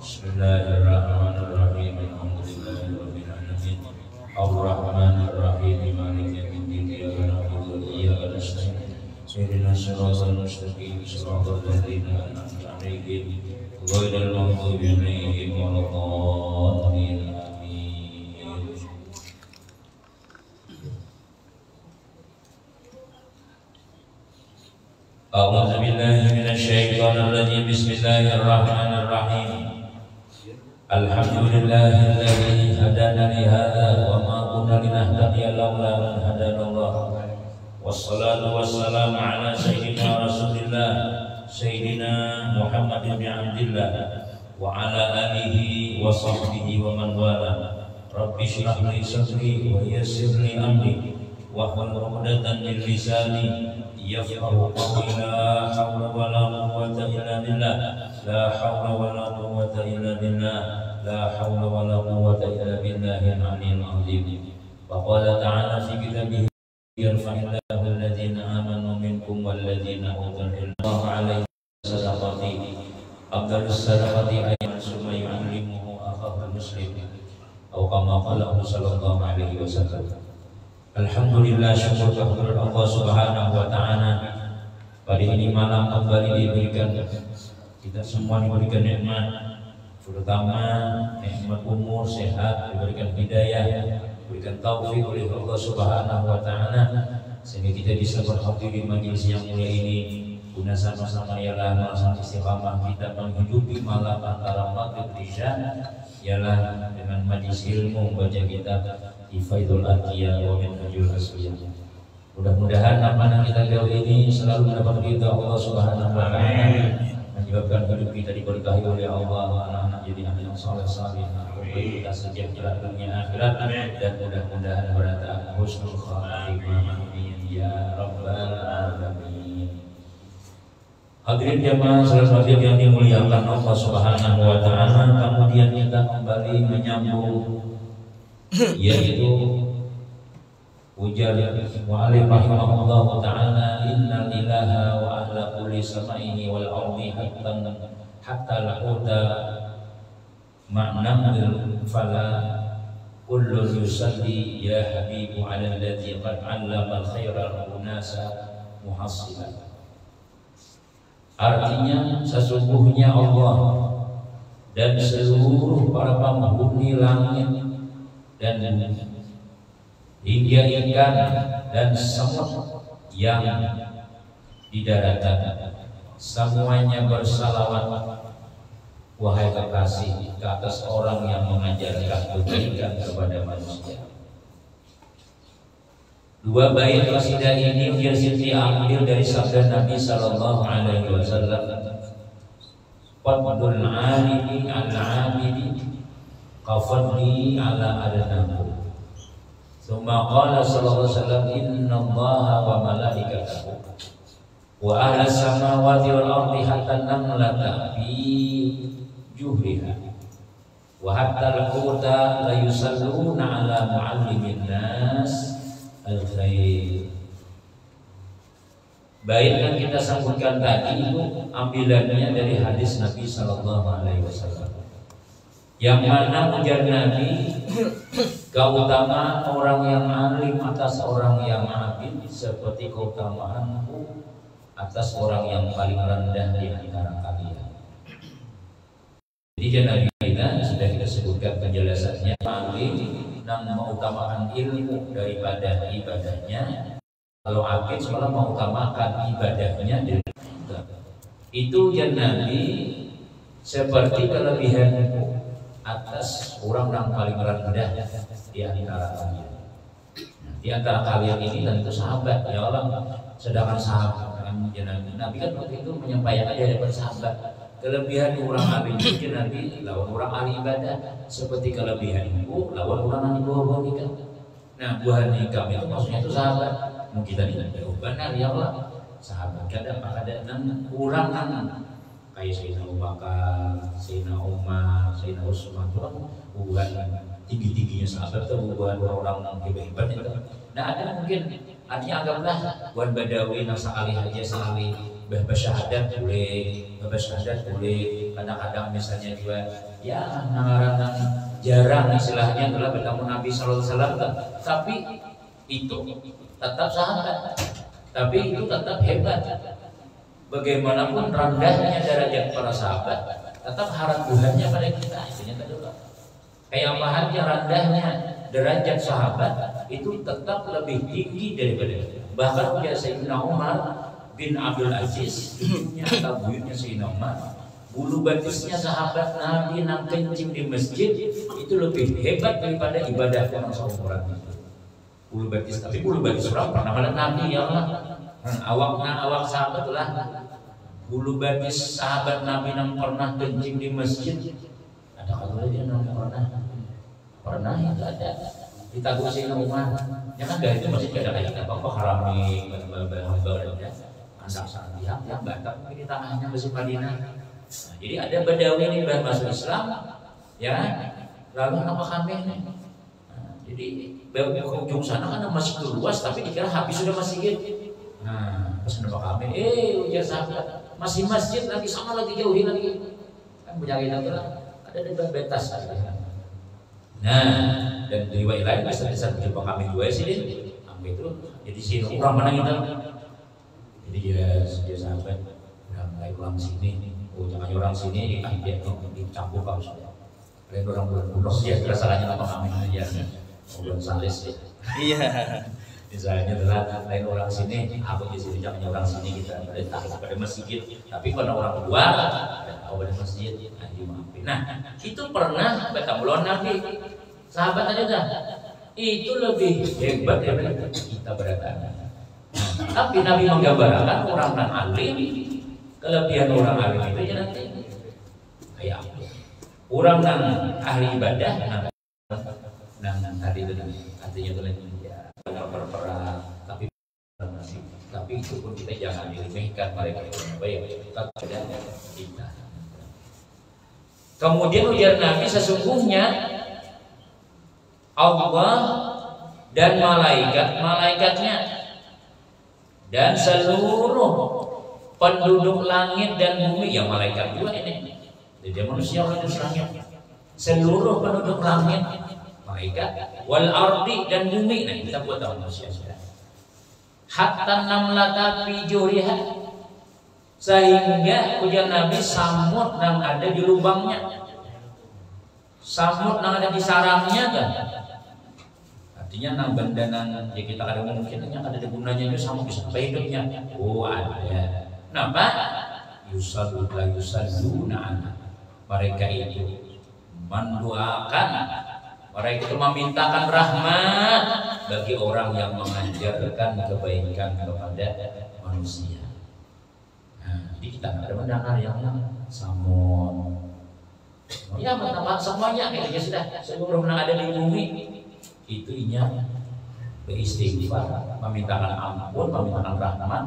Bismillahirrahmanirrahim. Alhamdulillahirabbil alamin. Ar-Rahmanir-Rahim. Maliki yaumiddin. Iyyaka na'budu wa iyyaka nasta'in. Ihdinas siratal mustaqim. Siratal ladzina an'amta 'alaihim ghairil maghdubi 'alaihim waladdallin. Amin. A'udzu billahi minasy syaithanir rajim. Bismillahirrahmanirrahim. Alhamdulillahilladzi hadana li hadza wa ma kunna linahtadiya laula an hadanallah. Wassalatu wassalamu ala sayyidina Rasulillah sayyidina Muhammad bin Abdillah wa ala alihi wa sahbihi wa man wala. Rabbi shrah li sadri wa yassir li amri wa hlul 'uqdatam min lisani yafqahu qawli. La haula wala quwwata illa billah. La haula wala quwwata illa billah. La haula wala quwwata illa billahil 'aliyyil 'azim. Wa qala ta'ala fi kitabihi yarfa'illahu alladhina amanu minkum walladhina utul ilma 'alaihi sadaqati afdalus sadaqati ayyan summa yu'allimuhu akhahul muslim atau kama qala sallallahu alaihi wasallam. Alhamdulillah, syukur kehadirat Allah Subhanahu wa taala. Pada ini malam kembali diberikan kita semua diberikan nikmat, terutama nikmat umur, sehat, diberikan hidayah, diberikan taufik oleh Allah Subhanahu wa taala sehingga kita bisa berhadiri majelis yang mulia ini. Guna sama-sama ialah melaksanakan istiqamah kita menghidupi malam antara maghrib dan isya, ialah dengan majelis ilmu, baca kitab Faidul Atiyah wa Minhajul Asfiyah. Mudah-mudahan amanah kita jauh ini selalu mendapat ridha Allah Subhanahu wa taala, menyebabkan hidup kita diberkahi oleh Allah, anak-anak jadi anak yang saleh saleh, kita sejahtera dunia akhirat, dan mudah-mudahan berada husnul khatimah. Amin ya rabbal alamin. Hadirin jamaah salat yang dimuliakan Allah Subhanahu wa taala, kemudian kita kembali menyambung yaitu ujar wa alif rahimahullah ta'ala innal ilaha wa ahla kulli samaihi wal ardi hatta lahuta ma'namil fala kullu yusalli ya habibu ala alladhi qad 'allama al-khaira unasa muhassiban. Artinya sesungguhnya Allah dan seluruh para penghuni langit dan hingga ikan dan semut yang di daratan semuanya bersalawat wahai kekasih ke atas orang yang mengajarkan kebaikan kepada manusia. Dua bait qasidah ini diambil dari sabda Nabi sallallahu alaihi wasallam, fadlul 'alimi al-'abidi qafadli ala adanahu. Summa qala sallallahu alaihi wasallam inna allaha wa malaikatahu wa ahla samawati wal ardi hatta namlata fi juhriha wa hatta al-huta la yusalluna ala muallimin nas al-khair. Bait yang kita sambutkan tadi itu ambilannya dari hadis Nabi sallallahu alaihi wasallam, yang mana ujar Nabi, keutamaan orang yang alim atas orang yang abid seperti keutamaanku atas orang yang paling rendah di antara kalian. Jadi Nabi kita sudah kita mengutamakan ilmu daripada ibadahnya. Kalau akid malah mengutamakan ibadahnya itu ujar Nabi seperti kelebihan atas orang yang paling rendah di antara kalian. Di antara kalian ini tentu sahabat ya Allah. Sedangkan sahabat Nabi kan waktu itu menyampaikan di hadapan sahabat kelebihan orang alim itu Nabi lawan orang ahli ibadah seperti kelebihan ibu lawan orang ahli buah nikah. Nah buah nikah itu maksudnya itu sahabat. Mungkin kita tidak benar ya Allah. Sahabat kadang kurang kayak Sayyidina Abu Bakar, Sayyidina Umar, Sayyidina Utsman itu kan bukan tinggi-tingginya sahabat itu bukan orang-orang hebat itu. Nah ada mungkin artinya anggaplah buat Badawi nasa alih aja sekali bersyahadat boleh, bersyahadat boleh. Kadang-kadang misalnya juga ya nangarangan jarang istilahnya adalah bertemu Nabi Sallallahu Alaihi Wasallam, tapi itu tetap sahabat, tapi itu tetap hebat. Bagaimanapun rendahnya derajat para sahabat, tetap harap Tuhannya pada kita. Istilahnya tadi kayak apa aja rendahnya derajat sahabat itu tetap lebih tinggi daripada kita. Bahkan ya Sayyidina Umar bin Abdul Aziz, cucunya atau buyutnya Sayyidina Umar, bulu batisnya sahabat Nabi yang kencing di masjid itu lebih hebat daripada ibadah orang seumuran itu. Bulu batis, tapi bulu batis orang pernah melihat Nabi ya Allah. Awak sahabat lah bulu batis sahabat Nabi yang pernah kencing di masjid. Ada kalau dia yang pernah itu ada ditaguh Sayyidina Umar. Ya kan dari itu masih ada kayak apa harami ya asal dia yang Batak mungkin di tangannya masih Madinah. Nah, jadi ada Badawi ini baru masuk Islam ya lalu nama kami nih. Jadi ke ujung sana kan masih luas tapi dikira habis sudah masjid. Nah, pas nama kami, ujar sahabat masih masjid lagi sama lagi jauhin lagi kan penjaga itu lah ada debat betas. Nah, dan riwayat lain besar-besar jumpa kami dua sini, kami itu jadi sini orang mana kita. Jadi dia sahabat udah mulai pulang sini, jangan orang sini dia dicampur kalau sudah. Lain orang bulan ya rasanya apa kami aja, bulan salis ya. Iya. Misalnya adalah lain orang sini, aku di sini jangan orang sini kita pada masjid. Tapi kalau orang luar, tahu pada masjid, dimaafin. Nah, itu pernah bertemu Nabi. Sahabat aja dah. Itu lebih hebat daripada kita beradaban. Tapi Nabi menggambarkan orang yang alim, kelebihan orang alim itu ya nanti kayak apa? Orang yang ahli ibadah, tadi itu artinya itu lagi. Berperan, tapi itu pun kita jangan diremehkan mereka baik kita. Kemudian ujar Nabi sesungguhnya Allah dan malaikatnya dan seluruh penduduk langit dan bumi yang malaikat juga ini jadi manusia manusia langit seluruh penduduk langit malaikat wal ardi dan bumi. Nah kita buat tahu manusia sudah hatta namlata fi juriha sehingga ujar Nabi samud yang ada di lubangnya, samud yang ada di sarangnya kan artinya nang bandanan ya kita kadang mungkin ada di gunanya itu samud bisa sampai hidupnya. Oh ada. Kenapa? Yusalluna mereka itu mendoakan, mereka itu memintakan rahmat bagi orang yang mengajarkan kebaikan kepada manusia. Nah, jadi kita ada mendengar yang samud. Ya, betapa semuanya kayaknya sudah seluruh yang ada di bumi itu inya beristighfar, memintakan ampun, memintakan rahmat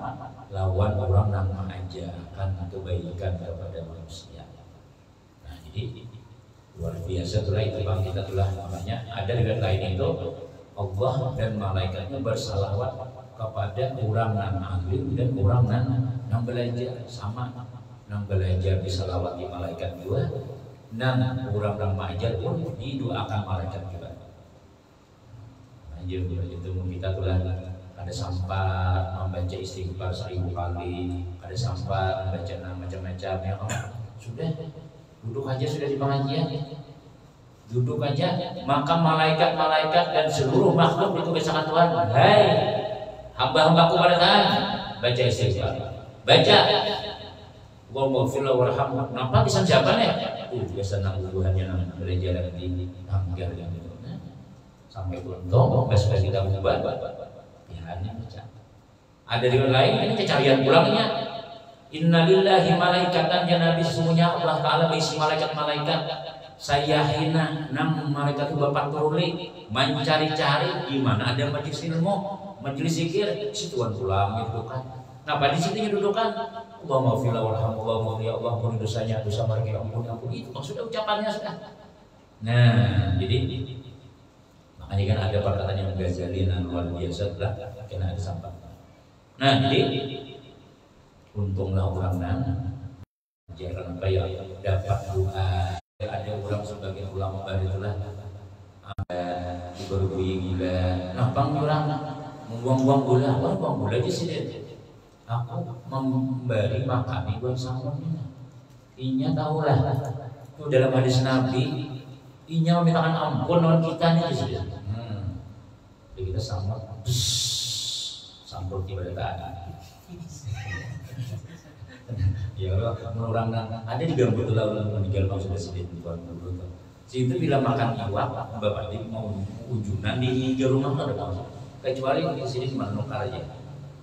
lawan orang yang mengajarkan kebaikan kepada manusia. Nah, jadi luar biasa itulah itu bang kita telah namanya ada riwayat lain itu Allah dan malaikatnya bersalawat kepada orang yang alim dan orang yang belajar sama yang belajar disalawati malaikat juga dan orang yang mengajar pun didoakan malaikat juga. Anjir itu kita telah ada sampah membaca istighfar 1000 kali, ada sampah membaca macam-macam ya sudah duduk aja sudah di pengajian Duduk aja, maka malaikat-malaikat dan seluruh makhluk itu kesaksian Tuhan. Hai, hamba-hambaku pada tahan, baca istighfar, baca. Waghfirlahu warhamhu. Nampak bisa siapa nih? Biasa nangguhannya nang gereja dan di tanggal yang itu. Sampai untung, besok kita bubar, ya hanya baca. Ada di lain ini kecarian pulangnya. Innalillahi malaikatan, ya Nabi, sesungguhnya Allah Ta'ala berisi malaikat-malaikat. Saya hina nang malaikat bapak turuli mencari-cari di mana ada majelis ilmu, majelis zikir, situan pulang itu kan. Nah, di sini dudukan Allahumma fila warhamullah, ya Allah, ampuni dosanya, dosa mereka, ampuni, itu sudah ucapannya sudah. Nah, jadi makanya kan ada perkataan yang Ghazali dan luar biasa lah, kena ada sampah. Nah, jadi untunglah orang jangan apa ya dapat doa. Ada orang sebagai ulama baru itulah berbuih gila, nampang orang membuang-buang gula, buang gula aja sih. Aku memberi makan buat samonnya. Inya tahulah itu dalam hadis Nabi, inya memintakan ampun lawan kita nih sih. Jadi kita samot, samot ibadah tadi. Ya Allah, orang ada di gambut lalu meninggal bang sudah sedih tuan guru. Si itu bila makan iwak, bapak dia mau ujunan di rumah ada bang. Kecuali di sini cuma nukar aja,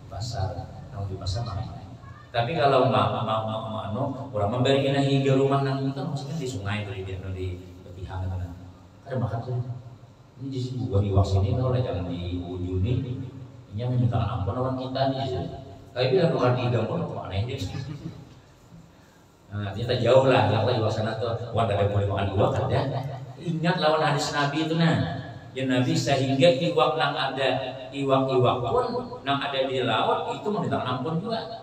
pasar, kalau di pasar mana. Tapi kalau orang memberikan hingga rumah nanti kan maksudnya di sungai di petihang kan. Ada makan tuh. Ini di sini bukan iwak sini, kalau jangan di ujung ini, ini meminta ampun orang kita nih. Tapi bila nukar di gambut, mana ini? Nah, ternyata jauh lah, kalau di sana tuh wadah ada boleh makan iwak ada. Ingat lawan hadis Nabi itu ya Nabi, sehingga iwak yang ada iwak-iwak pun yang ada di laut itu meminta ampun juga.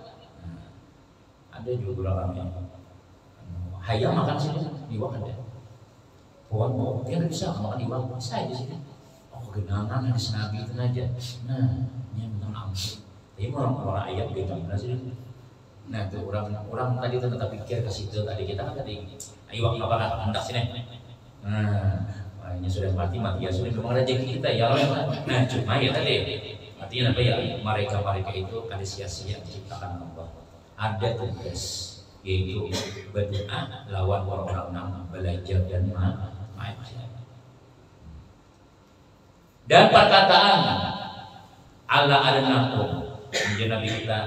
Ada juga orang yang hayam makan sini iwak ada. Pohon mau dia bisa makan iwak bisa di sini. Oh kegenangan hadis Nabi itu aja. Nah, ini minta ampun. Tapi orang ayam dia gimana sih? Nah itu orang tadi itu tetap pikir ke situ tadi kita kan tadi iwak apa hendak sini. Nah, ini sudah mati ya sudah memang rezeki kita ya Allah. Nah cuma ya tadi artinya apa ya, mereka itu ada sia-sia diciptakan Allah. Ada tugas yaitu berdoa lawan orang-orang belajar dan mengajar. Dan perkataan Allah adnakum, Nabi kita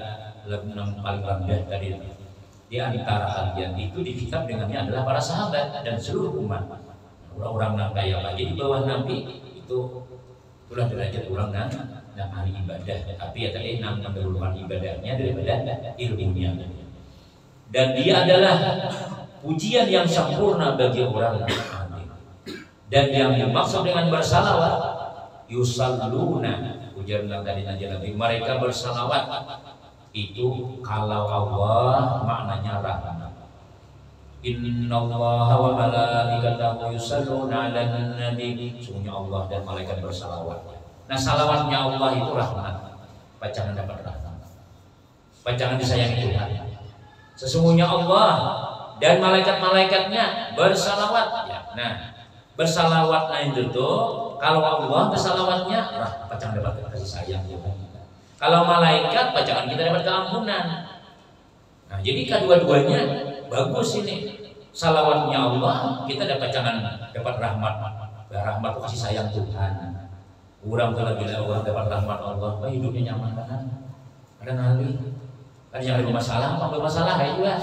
yang paling rendah tadi di antara kalian itu dikitab dengannya adalah para sahabat dan seluruh umat. Orang-orang yang kaya lagi di bawah Nabi itulah derajat orang dan ahli ibadah. Tapi ya tadi mendahulukan ibadahnya daripada ilmunya. Dan dia adalah pujian yang sempurna bagi orang alim. Dan yang dimaksud dengan bersalawat yusalluna, ujar tadi Nabi, mereka bersalawat itu kalau Allah maknanya rahmat. Innallaha wa malaikatahu yusalluna 'alan nabi. Sungguhnya Allah dan malaikat bersalawat. Nah, salawatnya Allah itu rahmat. Pacangan dapat rahmat. Pacangan disayangi Tuhan. Sesungguhnya Allah dan malaikat-malaikatnya bersalawat. Ya. Nah, bersalawatnya itu tuh kalau Allah bersalawatnya pacangan dapat kasih sayang Tuhan. Kalau malaikat pacangan kita dapat keampunan. Nah, jadi kedua-duanya bagus ini. Salawatnya Allah, kita dapat dapat rahmat. Rahmat itu kasih sayang Tuhan. Orang kalau bila orang dapat rahmat Allah, hidupnya nyaman kan? Ada nali. Ada yang ada masalah, apa bermasalah ya juga.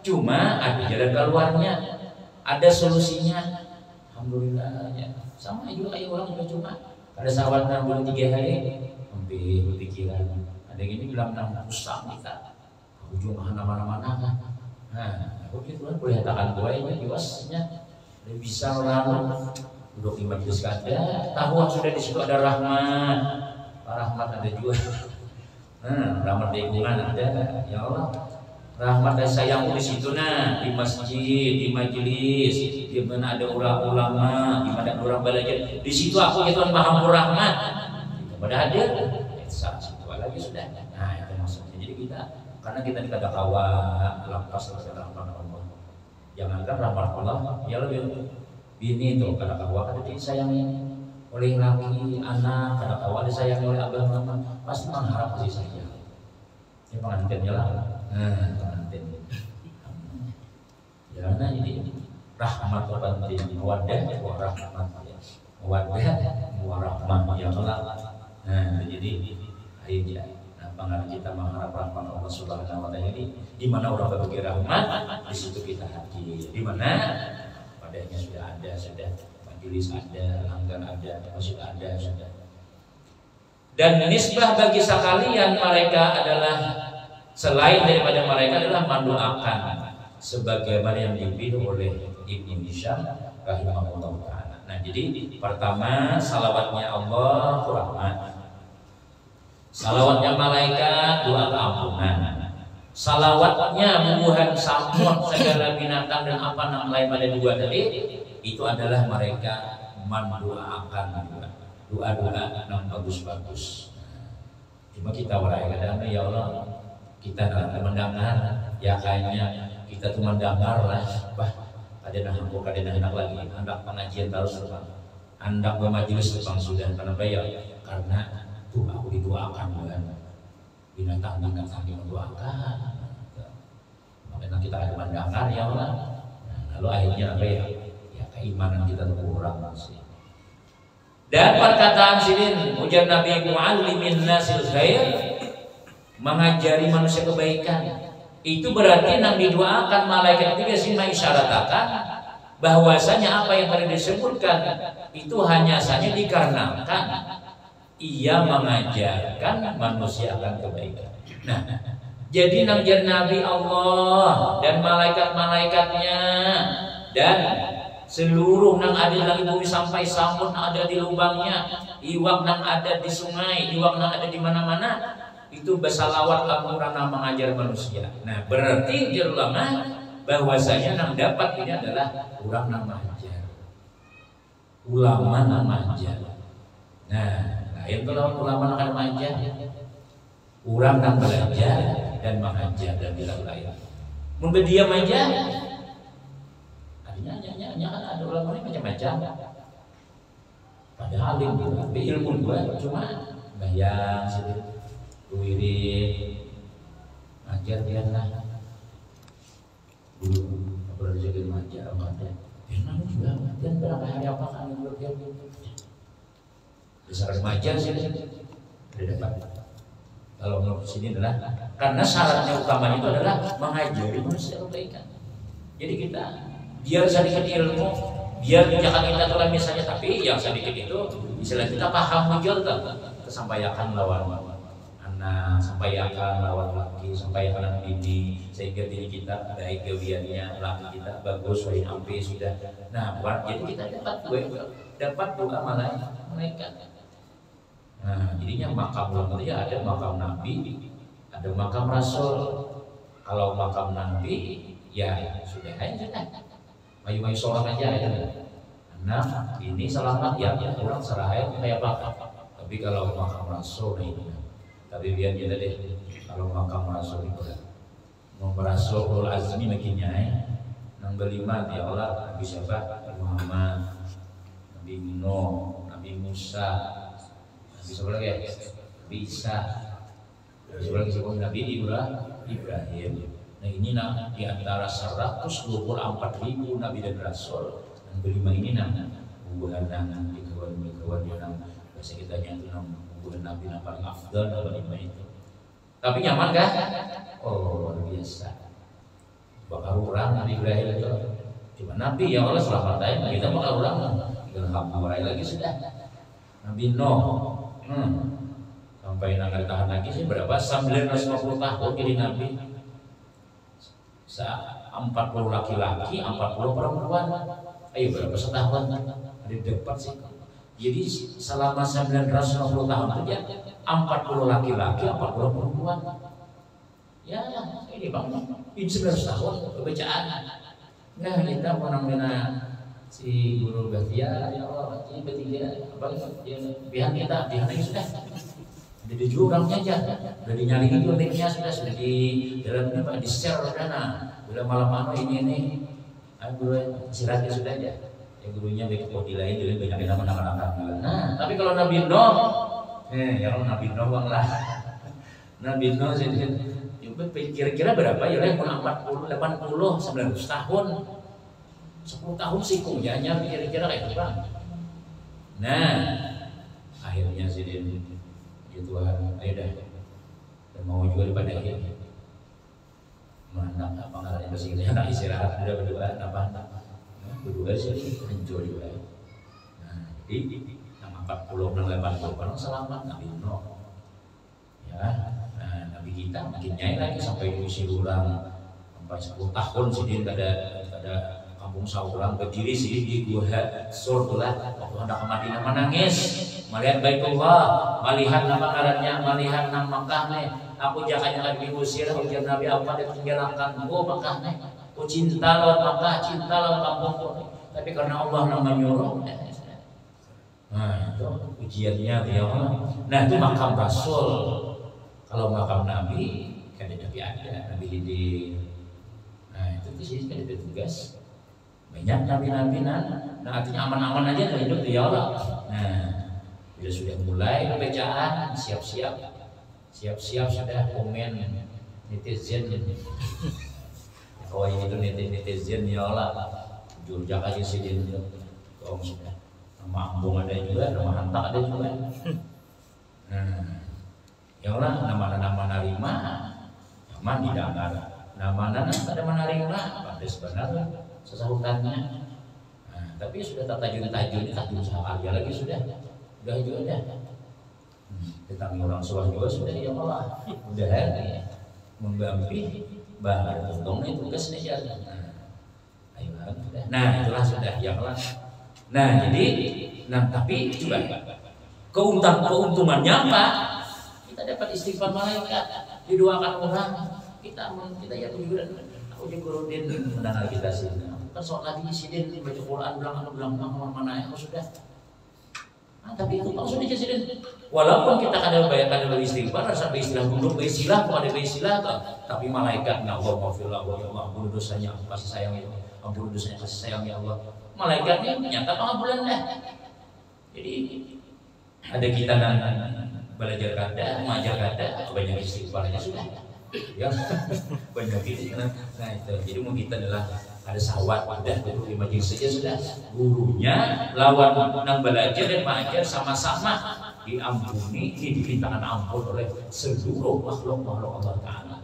Cuma ada jalan keluarnya, ada solusinya. Alhamdulillah ya. Sama juga kayak orang juga cuma ada sahabat 63 hari. Berpikiran ada yang ini bilang usah kita ujung mana-mana kan. Nah begitu kan boleh katakan gue ini kiwasnya bisa orang duduk di majlis kada tahu sudah di situ ada rahmat ada juga. Rahmat lingkungan ada ya Allah, rahmat dan sayangmu di situ di masjid, di majelis, di mana ada ulama, di mana ada orang belajar, di situ aku itu paham rahmat pada hadir situ lagi sudah. Nah itu maksudnya. Jadi kita karena kita tidak kawa lepas dari rahmat Allah. Jangankan rahmat Allah, ya lebih bini itu kadang kawa kada disayangi oleh laki, anak kadang kawa disayangi oleh abah mama, pasti mengharap kasih sayang. Ini pengantinnya lah. Pengantin. Jangan ini rahmat penting, mawaddah warahmat ya. Mawaddah warahmat ya Allah. Jadi akhirnya pangan kita mengharap rahmat Allah Subhanahu wa taala ini di mana orang berbagi rahmat di situ kita hadir. Di mana padanya sudah majelis ada, langgar ada, masjid ada sudah. Dan nisbah bagi sekalian mereka adalah selain daripada mereka adalah mendoakan sebagaimana yang dipilih oleh Ibnu Hisham rahimahullah taala. Nah, jadi pertama salawatnya Allah rahmat. Salawatnya malaikat doa keampunan. Salawatnya bubuhan samud segala binatang dan apa nama lain pada dua tadi itu adalah mereka mendoakan doa-doa yang bagus-bagus. Cuma kita warai kadang ya Allah kita mendengar ya kayaknya kita tuh mendengar lah ada anak lagi anak pengajian terus anak bermajelis depan sudah kenapa ya karena tuh aku didoakan dengan binatang-binatang mendoakan makanya kita ada mendengar ya Allah lalu akhirnya apa ya keimanan kita kurang sih. Dan perkataan sini ujar Nabi muallimin nasil khair mengajari manusia kebaikan itu berarti Nabi doakan malaikat itu biasanya mengisyaratkan bahwasanya apa yang tadi disebutkan itu hanya saja dikarenakan ia mengajarkan manusia akan kebaikan. Nah, jadi Nabi Allah dan malaikat-malaikatnya dan seluruh nang ada di langit bumi sampai samud nang ada di lubangnya, iwak nang ada di sungai, iwak nang ada di mana-mana itu bersalawat al-Qur'an mengajar manusia. Nah, berarti ulama bahwasanya nang dapat ini adalah orang nang mengajar. Ulama nang mengajar. Nah, itu ulama nang mengajar. Orang nang belajar dan mengajar dan tidak lain. Mun diam aja artinya kan ada ulama ini macam-macam. Padahal alim juga, ilmu juga cuma bayang sedikit, wirid, ngajar dia lah. Dulu pernah jadi ngajar ada, dia nang juga dan berapa hari apa kan yang dia besar ngajar sih dia dapat. Kalau menurut sini adalah karena syaratnya utamanya itu adalah mengajari manusia kebaikan. Jadi kita biar sedikit ilmu, biar jangan kita tulah misalnya, tapi yang sedikit itu istilah kita paham muncul kesampaikan lawan anak, sampaikan lawan laki, sampaikan anak bini, sehingga diri kita baik kewiannya, laki kita bagus, baik ampi sudah. Nah, jadi kita dapat doa malaikat. Nah, jadinya makam ulama ya ada makam nabi, ada makam rasul. Kalau makam nabi ya sudah aja mayu-mayu sholat aja ya. Nah, ini selamat ya orang serahin kayak apa. Tapi kalau makam rasul ini, tapi biar kita deh kalau makam rasul itu mau rasul azmi makinnya nang kelima ya Allah Nabi siapa Muhammad, Nabi Nuh, Nabi Musa, Nabi siapa lagi? Nabi Isa, Nabi Ibrahim. Nah ini di antara 124.000 Nabi dan Rasul dan kelima ini hubungan dengan kawan-kawan yang bahasa kita nyata hubungan Nabi yang paling afdal dalam lima itu. Tapi nyaman kan? Oh luar biasa. Bakal orang Nabi Ibrahim itu cuma Nabi ya Allah selamatkan kita bakal orang dengan hamba lagi sudah. Nabi Nuh sampai nanti tahan lagi sih berapa? 950 tahun jadi Nabi. 40 laki-laki, 40 perempuan. Ayo berapa setahun? Ada depan sih. Jadi selama 950 tahun saja 40 laki-laki, 40 perempuan. Ya, ini bang, ini 19 tahun kebacaan. Nah kita mau namanya si guru Batia, ya Allah, ini bertiga, apa pihak kita, pihak ini sudah. Jadi jurangnya aja, udah dinyaliin juga linknya sudah di dalamnya pak di share dana, udah malam ini, aku istirahatnya sudah aja. Ya gurunya baik kodi lain jadi banyak anak-anak juga. Nah, tapi kalau Nabi Nuh, ya kalau Nabi Nuh bang lah. Nabi Nuh jadi kira-kira berapa ya? Yang 40, 80, 900 tahun, 10 tahun sih kuyanya kira-kira kayak gitu bang. Nah, akhirnya sih dia ya Tuhan, ayo dah, dan mau juga daripada ini. Mana apa ngaranya bersih anak istirahat udah berdua apa? Berdua sih hancur juga. Nah, jadi 40 dan 80 orang selamat Nabi Nuh. Ya, nah, Nabi kita makin nyai lagi sampai diusir ulang sampai 10 tahun sih dia ada kampung saulang berdiri sih di Gua Surtulah waktu hendak ke Madinah menangis melihat Baitullah, melihat nama ngarannya, melihat nama Makkah nih. Aku jangan lagi diusir, ujian Nabi apa dia tinggalkan gua Makkah nih. Aku cinta lawan Makkah, cinta lawan kampungku. Tapi karena Allah nama nyuruh. Nah, itu ujiannya dia. Nah, itu makam Rasul. Kalau makam Nabi, kan Nabi ada, Nabi Hidi. Nah, itu sih kan ada tugas. Banyak nabi-nabi nah artinya aman-aman aja dari hidup ya Allah. Nah, bila sudah mulai pembacaan, siap-siap sudah komen netizen. Oh ini itu netizen ya Allah. Jurjak aja sih dia om sudah. Nama Ambung ada juga, nama Hantak ada juga. Nah, ya Allah nama-nama narima, nama didangar, nama-nama ada menerima, pada sebenarnya sesahutannya. Nah, tapi sudah tak tajun sekali lagi sudah juga. Tentang orang sholat juga sudah ya Allah, udah ya, menggampi bahar untung itu tugasnya ya. Nah itulah sudah ya Allah. Nah jadi, tapi coba keuntungannya apa? Kita dapat istighfar malaikat, didoakan orang, kita ya juga. Aku juga Rudin mendengar kita sih. Kan soal lagi sidin baca Quran bilang mana ya sudah. Nah, tapi itu maksudnya sidin. Walaupun kita kadang bayangkan dari istighfar, sampai istilah dulu beristilah, kok ada beristilah, tapi malaikat ya Allah maafillah, ya Allah ampun dosanya, kasih sayang ya Allah, ampun dosanya kasih sayang ya Allah. Malaikatnya nyata pengabulan dah. Jadi ada kita belajar kata, mengajar kata, banyak istighfarnya sudah. Ya banyak itu. Nah itu jadi mau kita adalah ada sawat udah dulu di majelis saja sudah gurunya lawan nang belajar dan mengajar sama-sama diampuni diberikan ampun oleh seluruh makhluk Allah Taala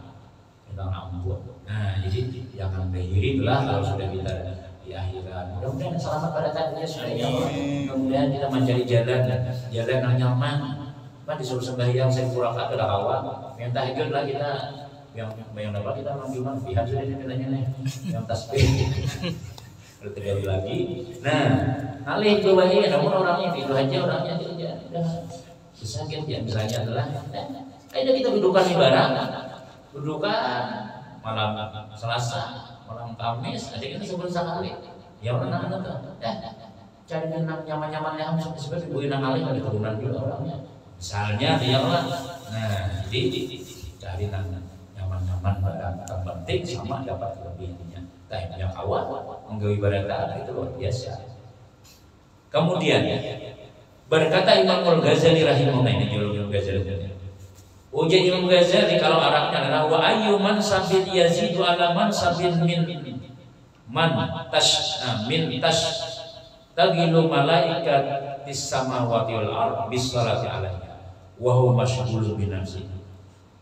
tentang ampun. Nah jadi jangan berdiri lah kalau sudah kita di akhirat. Mudah-mudahan selamat pada takdirnya sudah ya. Mudah-mudahan kita mencari jalan yang nyaman. Kan disuruh sembahyang saya kurang ada awal yang tahajud lah kita yang apa kita memang pihak sudah nilainya nih yang tasbih kalau terjadi lagi. Nah alih itu bahaya namun orangnya itu aja orangnya udah sakit ya misalnya adalah ayo kita dudukan ibarat malam Selasa malam Kamis ada kita sebelum sekali ya orang tuh cari nyaman-nyaman yang sebenarnya dibuat nang alih keturunan juga orangnya. Misalnya dia Allah, nah jadi cari nyaman-nyaman barang penting sama dapat lebihnya. Tapi yang awal menggawi barang itu luar biasa. Kemudian berkata Imam Al-Ghazali rahimahullah ini Imam Ghazali. Ujian Imam Ghazali kalau Arabnya adalah wa ayyu man sabil yazidu ala man sabil min tagilu malaikat dis samawati wal ardh bis salati alaihi wa huwa masyghulun bi nafsihi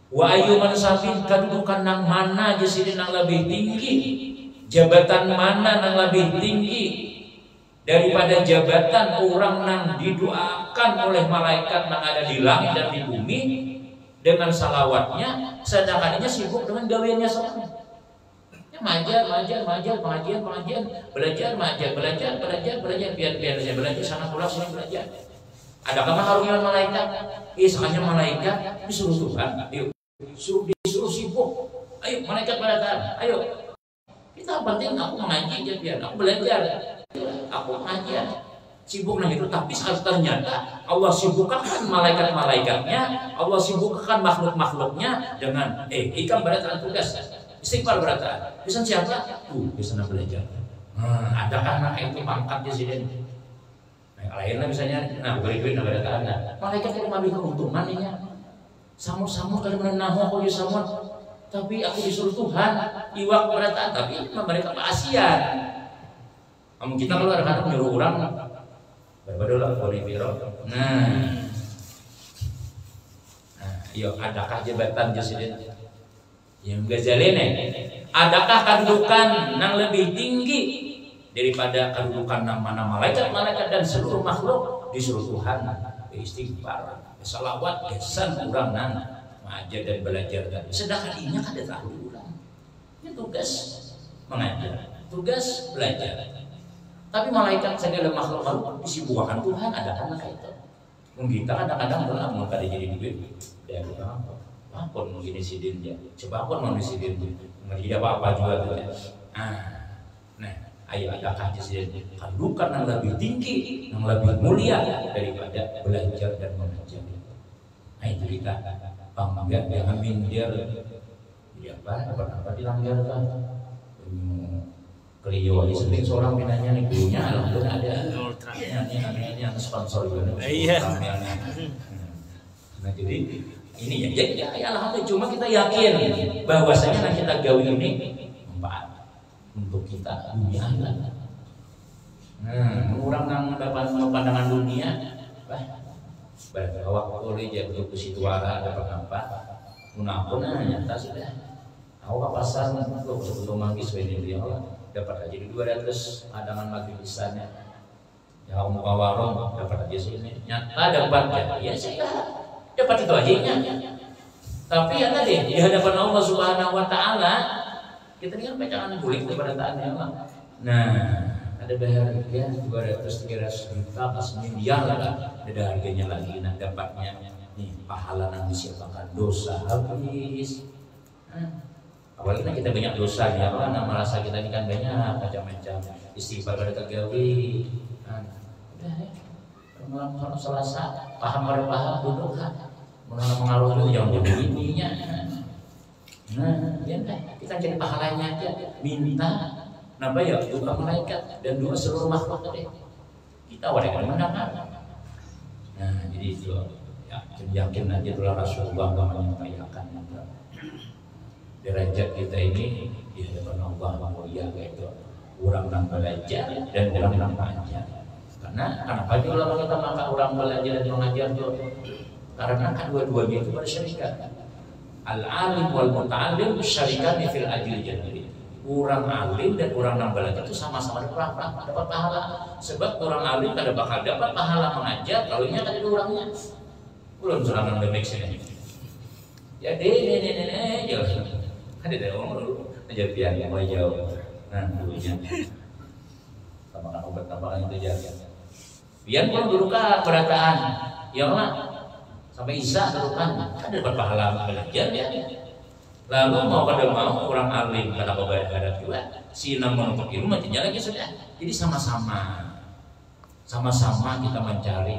wa ayyuman sabin kedudukan nang mana jadi nang lebih tinggi jabatan mana nang lebih tinggi daripada jabatan orang nang didoakan oleh malaikat nang ada di langit dan di bumi dengan salawatnya sedangkan dia sibuk dengan gaweannya soalnya mengajar pengajian belajar biar saya belajar sana pulang sini belajar. Adakah harusnya malaikat? Hanya malaikat disuruh Tuhan, disuruh sibuk. Ayo malaikat pada ayo. Kita penting aku mengaji aja biar aku belajar. Aku mengajar. Sibuk nah itu tapi ternyata Allah sibukkan malaikat-malaikatnya, Allah sibukkan makhluk-makhluknya dengan ikam beratan tugas. Istighfar beratan. Bisa siapa? Bisa belajar. Adakah anak itu pangkatnya sih Den? Nah, lainnya misalnya, beri duit nggak ada tanda. Malaikat itu ngambil keuntungan ini. Samu-samu kalau menahu aku di samu, tapi aku disuruh Tuhan, iwak beratan, tapi mereka keasian. Kamu kita kalau ada menyuruh orang, berbadolah boleh biro. Yuk, adakah jabatan Presiden? Yang Ghazali nih, adakah kedudukan yang lebih tinggi daripada kedudukan nama-nama malaikat dan seluruh makhluk disuruh Tuhan beristighfar, salawat, kesan kurang mengajar dan belajar tadi. Sedangkan ini kan ada tahu orang. Ini tugas mengajar, tugas belajar. Tapi malaikat segala makhluk disibukkan Tuhan ada anak itu. Kita kadang-kadang dalam mau kada jadi duit dan apa mungkin sidin dia. Coba apa mau sidin dia. Tidak apa-apa juga tuh. Nah, ayo adakah sidin kedudukan yang lebih tinggi, yang lebih mulia daripada belajar dan mengajar. Nah itu kita bangga jangan minder. Jadi apa dilanggar kan? Kelio aja sendiri seorang pinanya nih gurunya alhamdulillah ada. Ini yang sponsor juga. Iya. Nah jadi ini ya alhamdulillah cuma kita yakin bahwasanya yang kita gawe ini manfaat untuk kita dunia akhirat. Orang yang dapat pandangan dunia, bahwa oleh jadi untuk situ arah dapat apa? Munapun nyata sudah. Aku ke pasar untuk sebelum manggis ini dia dapat aja di 200 padangan maghrib isanya. Ya muka warung dapat aja sini. Nyata dapat ya saya dapat itu aja nya. Tapi ya tadi di hadapan Allah Subhanahu wa taala kita ini kan pecangan kulit kepada taatnya Allah. Nah, ada bayar ya 200 300 juta pas miliar lah ada harganya lagi nah dapatnya nih pahala yang disiapkan dosa habis. Awalnya kita banyak dosa ya karena merasa kita ini kan banyak macam-macam istighfar pada kegawi. Udah ya. Malam Selasa paham duduk mengaruh itu yang jadi ininya. Ya kita jadi pahalanya aja minta napa ya doa malaikat dan doa seluruh makhluk tadi. Kita wadah mana. Nah, jadi itu ya yakin aja itulah Rasulullah menyampaikan derajat kita ini di hadapan Allah mulia yaitu orang yang belajar dan orang yang mengajar. Kenapa ulama kita maka orang belajar dan mengajar itu? Karena kan dua-duanya itu berserikat. Al-alim wal muta'allim syarikan fil ajri jannah. Orang alim dan orang yang belajar itu sama-sama dapat pahala. Sebab orang alim kada bakal dapat pahala mengajar kalau nya kada ada orangnya. Belum serangan demik sini. Ya jauh. Ada orang ajar pian yang mulai jauh. Nah, dulunya. Tambahkan obat tambahan itu aja. Pian pun dulu kah berataan. Ya Allah. Sampai Isa dulu kan ada dapat pahala belajar ya. Lalu mau pada mau orang alim kata obat juga. Si nama untuk ilmu macamnya lagi sudah. Jadi sama-sama kita mencari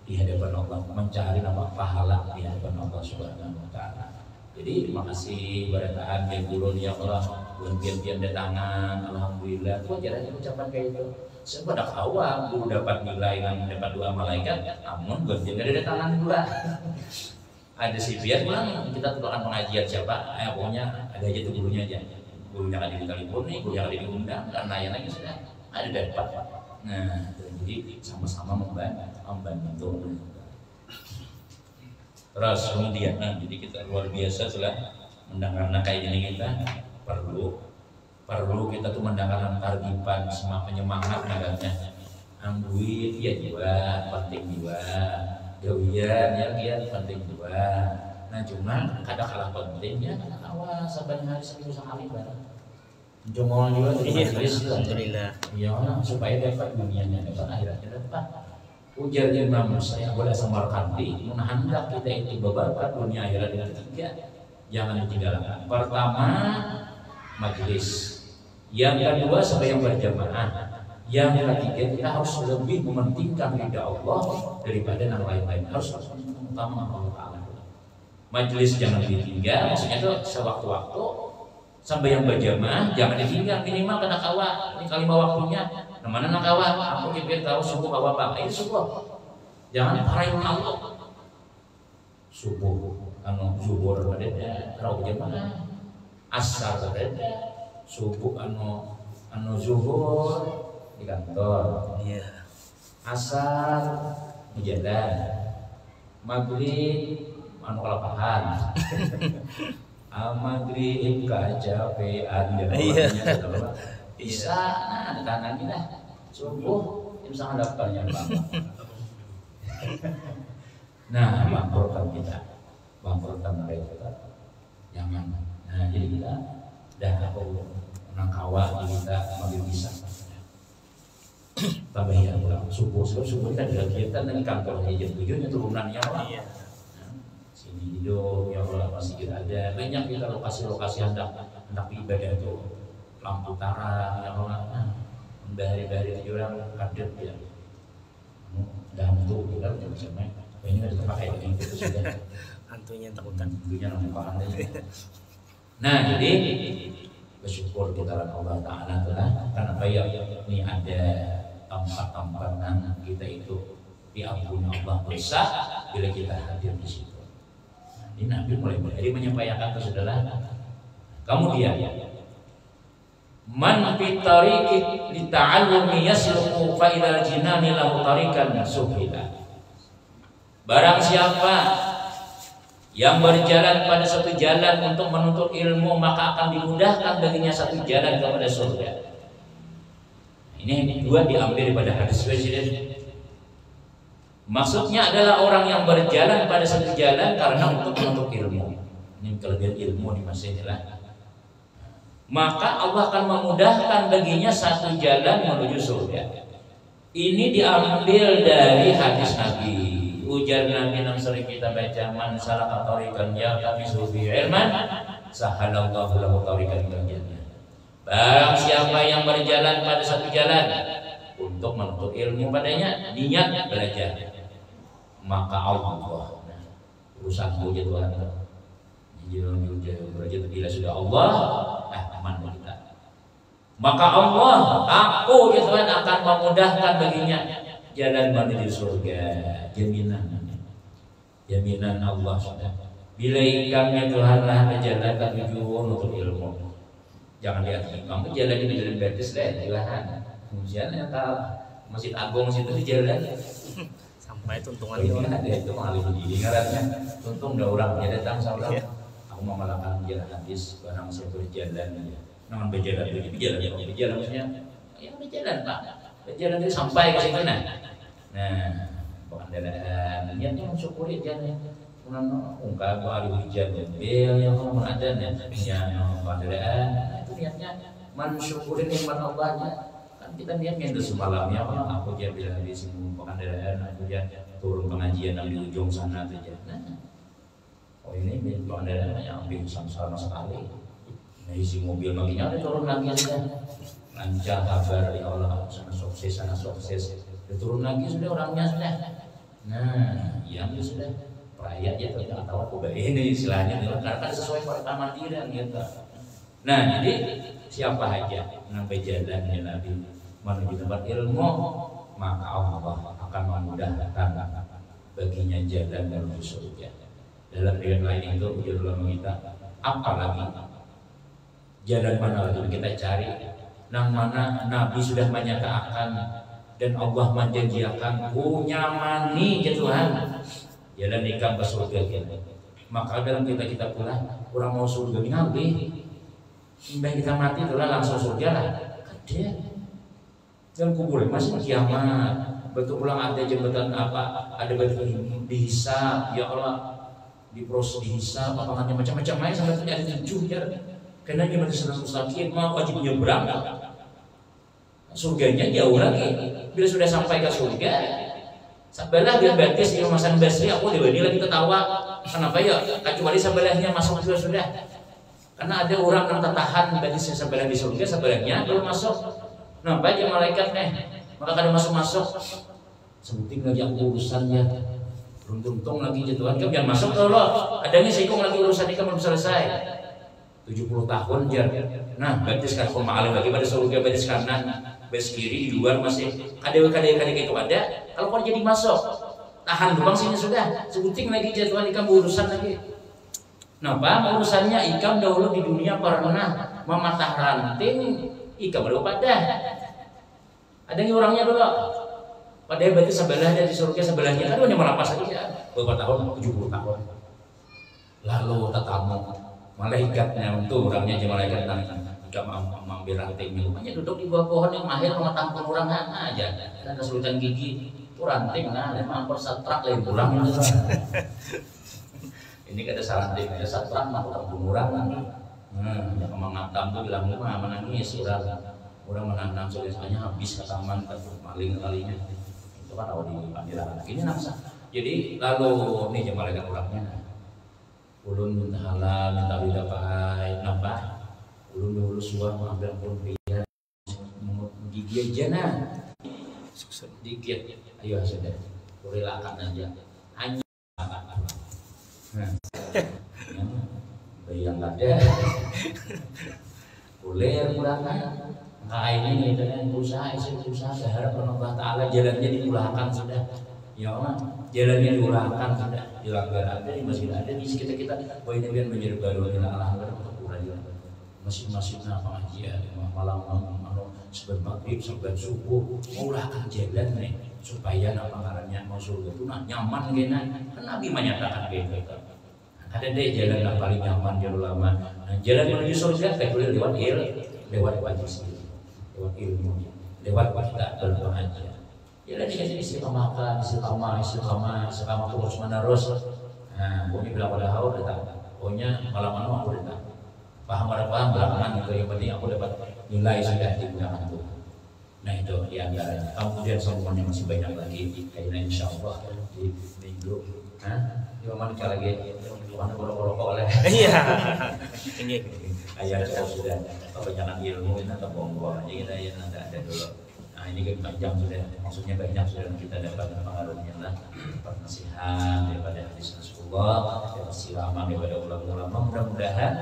di hadapan Allah, mencari nama pahala di hadapan Allah Subhanahu wa taala. Jadi terima kasih barataan yang guru ya Allah, bulan-bulan datangan, alhamdulillah. Itu aja ucapan kayak itu. Sebab dak awal guru dapat nilai dan dapat doa malaikat, namun bulan ada datangan pula. Ada si biar pulang kita tukarkan pengajian siapa? Pokoknya ada aja tuh gurunya aja. Gurunya kan di telepon nih, gurunya kan diundang karena yang lagi sudah ada dapat. Nah, jadi sama-sama membantu. Terus kemudian, jadi kita luar biasa setelah mendengar kayak ini kita perlu kita tuh mendengar targipan semua penyemangat nadanya. Angguit ya juga penting juga, gawian ya penting juga. Nah cuma kadang kalah pentingnya awas saban hari seminggu sekali bareng. Cuma juga alhamdulillah. Ya supaya dapat dunianya dapat akhiratnya dapat. Ujar Imam saya boleh Samarkandi hendak kita itu beberapa dunia akhirat yang ketiga jangan ditinggalkan. Pertama majelis, yang kedua sampai yang berjamaah, yang ketiga kita harus lebih mementingkan ridha Allah daripada yang lain-lain. Harus utama Allah Taala. Majelis jangan ditinggal, maksudnya itu sewaktu-waktu Sampai yang berjamaah jangan ditinggal minimal kena kawa. Ini kalimat waktunya. Namanya nak kawa. Aku kipir tahu subuh kawa apa? Ini subuh. Jangan parahin Allah. Subuh anu zuhur beda, tarawih jamaah. Asar beda. Subuh anu zuhur di kantor. Iya. Asar di jalan. Maghrib anu kalapahan. Maghrib kecapean ya. Iya. Bisa nah tangan kita. Subuh jam 8:30 Bang. Nah, bangkrutkan kita. Bangkrutkan mereka. Jangan. Nah, jadi kita dah aku nangkawa kita maghrib bisa. Tambah ya pulang subuh kita dilakukan dari kantor jam 7 turunannya Allah. Iya. Sini hidup ya Allah masih ada banyak kita lokasi-lokasi hendak ibadah itu lampu tarang ya Allah. Dari orang kader ya. Dantu kita macam-macam. Ini ada tempat kayak gitu sudah. Hantunya takutan. Hantunya nampak hantunya. Nah, jadi bersyukur kita Allah Ta'ala karena bayar ini ada tempat-tempat kita itu diampuni Allah dosa bila kita hadir di situ. Nah, ini Nabi mulai menyampaikan ke saudara. Kemudian man fi tariqi li ta'allumi yasluku fa idal jinani lahu tariqan suhila. Barang siapa yang berjalan pada satu jalan untuk menuntut ilmu maka akan dimudahkan baginya satu jalan kepada surga. Ini dua diambil daripada hadis Presiden. Maksudnya adalah orang yang berjalan pada satu jalan karena untuk menuntut ilmu. Ini kelebihan ilmu di masa inilah. Maka Allah akan memudahkan baginya satu jalan menuju surga. Ini diambil dari hadis Nabi. Ujar Nabi yang sering kita baca, man salaka tariqan yaltamisu fihi ilman sahalallahu lahu tariqan ilal jannah. Barang siapa yang berjalan pada satu jalan untuk menuntut ilmu padanya, niat belajar, maka Allah urusan puja Tuhan. Belajar bila sudah Allah aman kita. Maka Allah, aku ya Tuhan akan memudahkan baginya jalan menuju surga. Jaminan Allah sudah. Bila ikamnya Tuhanlah jalan menuju untuk ilmu. Jangan lihat kamu jalan di jalan Betis deh, jalan. Jalan yang Masjid Agung situ di jalan. Sampai tuntungan itu ada itu mengalir di ngarannya. Tuntung udah orang dia datang saudara. Aku mau melakukan jalan hadis barang satu jalan. Jangan berjalan maksudnya. Ya berjalan Pak. Berjalan itu sampai ke situ nah. Pengandalan niatnya mensyukuri jalan. Ungkap ahli hujan bel yang kamu ada pengandalan itu niatnya mensyukuri nikmat Allahnya. Kan kita niatnya itu semalamnya aku dia bilang di sini pengandalan aku dia turun pengajian di ujung sana saja. Oh ini pengandalan yang ambil sama sekali. Nah isi mobil maginya ada turun lagi aja. Lancar kabar ya Allah sana sukses. Turun lagi sudah orangnya sudah. Nah, yang sudah perayaan ya tidak tahu aku ini istilahnya karena sesuai pada mandirian gitu. Nah, jadi siapa aja sampai jalannya Nabi menuju tempat ilmu, maka Allah akan memudahkan baginya jalan menuju surga. Dalam riwayat lain itu ujar ulama kita, apalagi jalan mana lagi kita cari, nang mana Nabi sudah menyatakan dan Allah menjanjikan nyamani ya Tuhan jalan ikam ke surga kita. Maka dalam kita pula orang mau surga nabi mbak kita mati itulah langsung surga lah ada dalam kubur masih kiamat betul pulang ada jembatan apa ada batu dihisab ya Allah diproses dihisab apa macam-macam lain sampai ada 7 ya karena dia masih sedang mustaqim mau wajib nyebrang surganya jauh lagi. Bila sudah sampai ke surga, sebelah dia Betis di Masan Basri, aku di lagi ketawa. Kenapa ya? Kecuali sebelahnya masuk juga sudah. Karena ada orang yang tertahan Betis sebelah di surga, sebelahnya belum masuk. Nampak dia malaikat maka kada masuk. Sebuting lagi aku urusannya. Beruntung lagi Tuhan, kamu jangan masuk kalau adanya seikung lagi urusan ini kamu belum selesai. 70 tahun jar. Nah, berarti sekarang pemahaman lagi pada surga baris kanan, baris kiri di luar masih kadang-kadang itu ada. Kalau kau jadi masuk, tahan doang sini sudah. Sebuting lagi jadwal ikam urusan lagi. Napa urusannya ikam dahulu di dunia pernah mematah ranting, ikam baru pada. Ada yang orangnya dulu. Padahal berarti sebelahnya di surga sebelahnya. Aduh hanya melapas saja. Berapa tahun? 70 tahun. Lalu tetamu malaikatnya untuk orangnya aja malaikat tidak mengambil rantingnya. Rupanya duduk di bawah pohon yang mahir mengetahui orang aja. Dan kesulitan gigi itu ranting nah, memang persatrak lain kurang. Ini kata saranting ada satrak mah kurang. Yang mengatam tuh bilang mah menangis orang menanam soalnya habis ke taman ke maling kalinya. Itu kan awal di panggilan anak ini nafsa. Jadi lalu nih jam malaikat orangnya. Ulun minta halal, minta beda baik, nambah. Ulun dulu suah mengambil pun biar gigi aja nah. Dikit, ayo sudah, relakan aja. Hanya bayang ada, boleh kurangan. Nah ini dengan berusaha berharap Allah Taala jalannya dimulakan sudah. Ya Allah, jalannya diulangkan sudah, dilanggar ada di masjid ada di sekitar kita. Oh ini kan menjadi baru Allah masjid-masjid apa aja malam sebelum maghrib sampai subuh mengulangkan jalan nih supaya apa ngarannya mau surga itu nyaman gini. Kan Nabi menyatakan begitu. Ada deh jalan yang paling nyaman jalur lama. Nah, jalan menuju surga tak boleh lewat ilmu, lewat kita berdoa aja. Ya lah dikasih istiqamah terus menerus. Nah, pokoknya bila pada haur datang. Pokoknya malam-malam aku datang. Paham belakangan itu yang penting aku dapat nilai sudah di belakang itu. Nah itu diantaranya. Kemudian semuanya masih banyak lagi. Kayaknya insya Allah di minggu. Di mana lagi? Mana rokok oleh? Iya. Ini ayah jauh sudah. Kebanyakan ilmu ini atau bongbong aja kita ya nanti ada dulu. Nah ini kan panjang sudah, maksudnya banyak sudah kita dapat pengaruhnya lah, nasihat daripada hadis Rasulullah, daripada siraman daripada ulama-ulama. Mudah-mudahan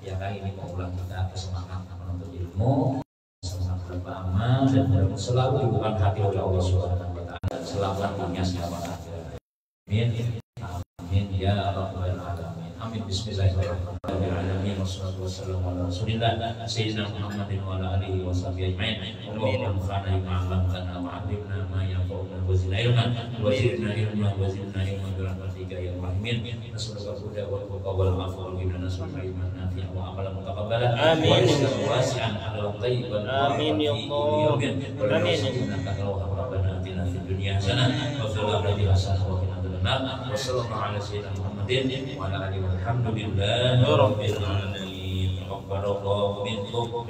yang kali ini mengulang kita semangat menuntut ilmu, semangat beramal dan selalu dibuka hati oleh Allah Subhanahu Wa Taala. Selamat dunia selamat akhirat. Amin. Amin ya Rabbal Alamin. Amin. Bismillahirrahmanirrahim. Wassalatu wassalamu ala Rasulillah Sayyidina Muhammadin wa ala alihi wa sahbihi ajma'in. Allahumma anfa'na bima 'allamtana wa 'allimna ma yanfa'una wa zidna ilman wa zidna ilman bi rahmatika ya rahimin. Nas'aluka al-huda wal tuqa wal 'afwa wal ghina, nas'aluka ilman nafi'an wa 'amalan mutaqabbalan wa rizqan wasi'an halalan thayyiban. Amin ya Allah. Amin. Innaka rabbana atina fid dunya hasanah wa fil akhirati hasanah wa qina adzabannar. Wassallallahu ala sayyidina Muhammadin wa ala alihi walhamdulillahi rabbil alamin. Barakallahu minkum.